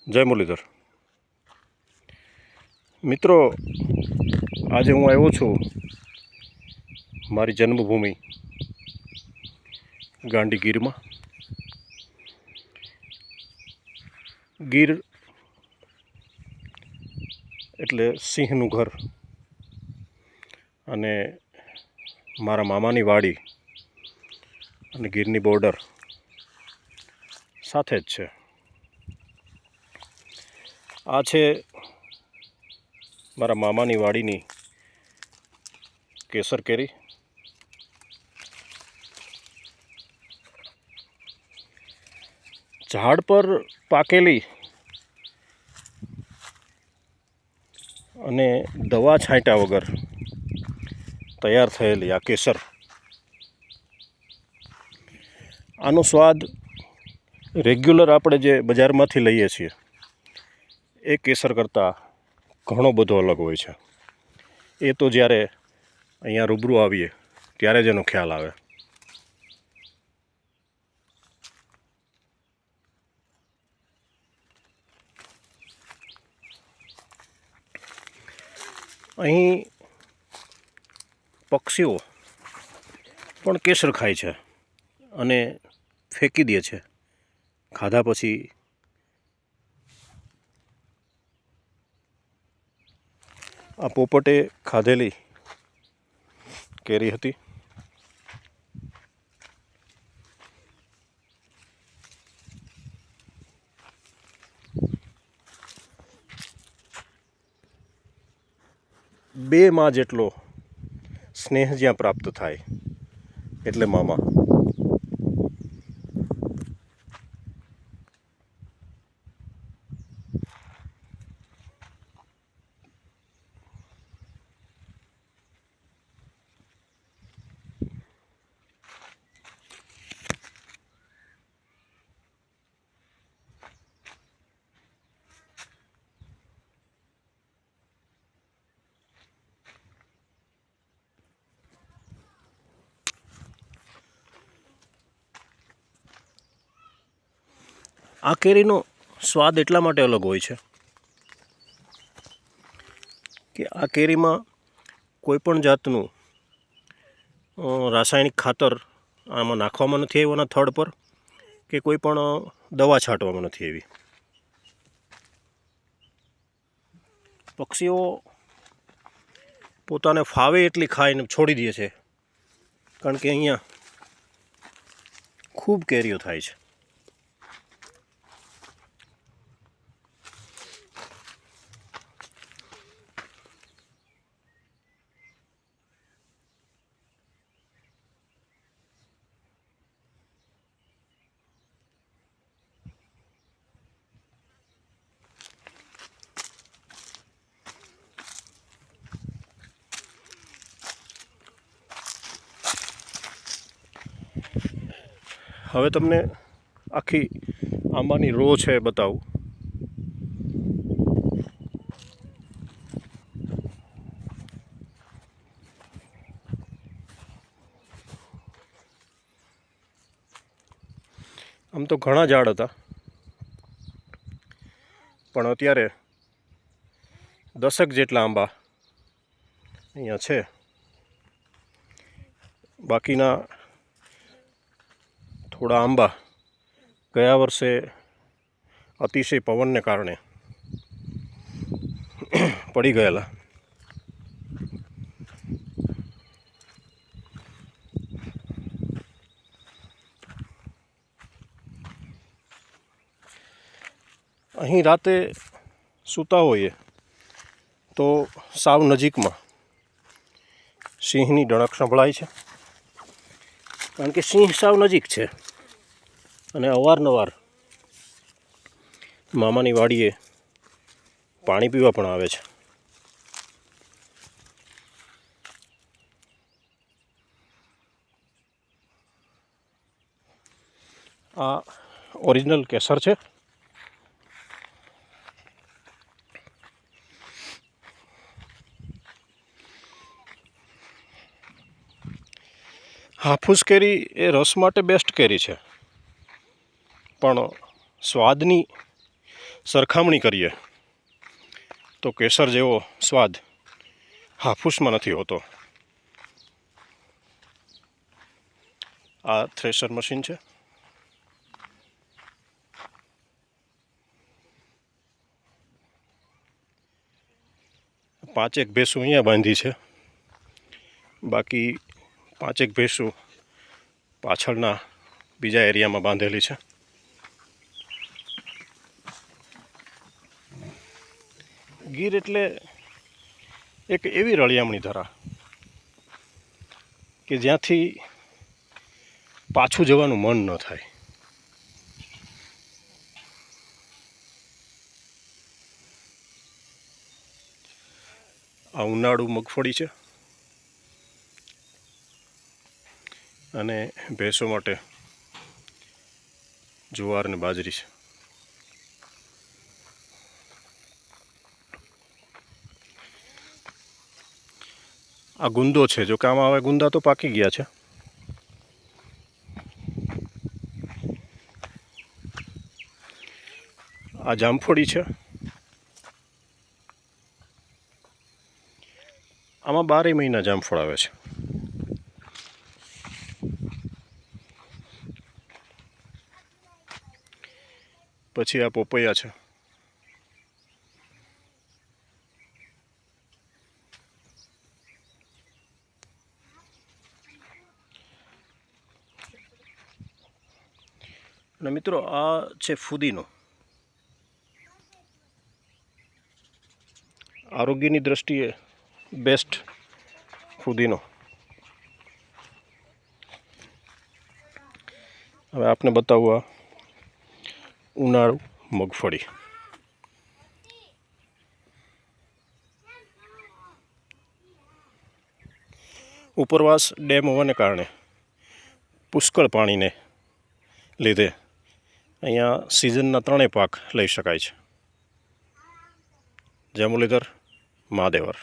જય મુરલીધર મિત્રો, આજે હું આવ્યો છું મારી જન્મભૂમિ ગાંડી ગીરમાં. ગીર એટલે સિંહનું ઘર અને મારા મામાની વાડી અને ગીરની બોર્ડર સાથે જ છે. આ છે મારા મામાની વાડીની કેસર કેરી. ઝાડ પર પાકેલી અને દવા છાંટ્યા વગર તૈયાર થયેલી આ કેસર, આનો સ્વાદ રેગ્યુલર આપણે જે બજારમાંથી લઈએ છીએ એ કેસર કરતાં ઘણો બધો અલગ હોય છે. એ તો જ્યારે અહીંયા રૂબરૂ આવીએ ત્યારે જ એનો ખ્યાલ આવે. અહીં પક્ષીઓ પણ કેસર ખાય છે અને ફેંકી દે છે. ખાધા પછી આ પોપટે ખાધેલી કેરી હતી. બે માં જેટલો સ્નેહ જ્યાં પ્રાપ્ત થાય એટલે મામા. આ કેરીનો સ્વાદ એટલા માટે અલગ હોય છે કે આ કેરીમાં કોઈ પણ જાતનું રાસાયણિક ખાતર આમાં નાખવામાં નથી આવ્યું થડ પર, કે કોઈ પણ દવા છાંટવામાં નથી આવી. પક્ષીઓ પોતાને ફાવે એટલી ખાઈને છોડી દે છે, કારણ કે અહીંયા ખૂબ કેરીઓ થાય છે. હવે તમને આખી આંબાની રો છે એ બતાવું. આમ તો ઘણા ઝાડ હતા, પણ અત્યારે 10 જેટલા આંબા અહીંયા છે. બાકીના થોડા આંબા ગયા વર્ષે અતિશય પવનને કારણે પડી ગયેલા. અહીં રાતે સૂતા હોઈએ તો સાવ નજીકમાં સિંહની ડણક સંભળાય છે, કારણ કે સિંહ સાવ નજીક છે અને અવારનવાર મામાની વાડીએ પાણી પીવા પણ આવે છે. આ ઓરિજિનલ કેસર છે. હાફૂસ કેરી એ રસ માટે બેસ્ટ કેરી છે, પણ સ્વાદની સરખામણી કરીએ તો કેસર જેવો સ્વાદ હાફૂસમાં નથી હોતો. આ થ્રેશર મશીન છે. પાંચેક ભેંસું અહીંયા બાંધી છે, બાકી પાંચેક ભેંસું પાછળના બીજા એરિયામાં બાંધેલી છે. ગીર એટલે એક એવી રળિયામણી ધરા કે જ્યાંથી પાછું જવાનું મન ન થાય. આ ઉનાળુ મગફળી છે અને ભેંસો માટે જુવાર અને બાજરી છે. આ ગુંદો છે, જો કે આમાં હવે ગુંદા તો પાકી ગયા છે. આ જામફળી છે. આમાં 12 મહિના જામફળ આવે છે. પછી આ પોપૈયા છે. અને મિત્રો આ છે ફુદીનો. આરોગ્યની દ્રષ્ટિએ બેસ્ટ ફુદીનો. હવે આપને બતાવું આ ઉનાળુ મગફળી. ઉપરવાસ ડેમ હોવાને કારણે પુષ્કળ પાણીને લીધે અહીંયા સિઝનના 3 પાક લઈ શકાય છે. જામુલીધર, મહાદેવર.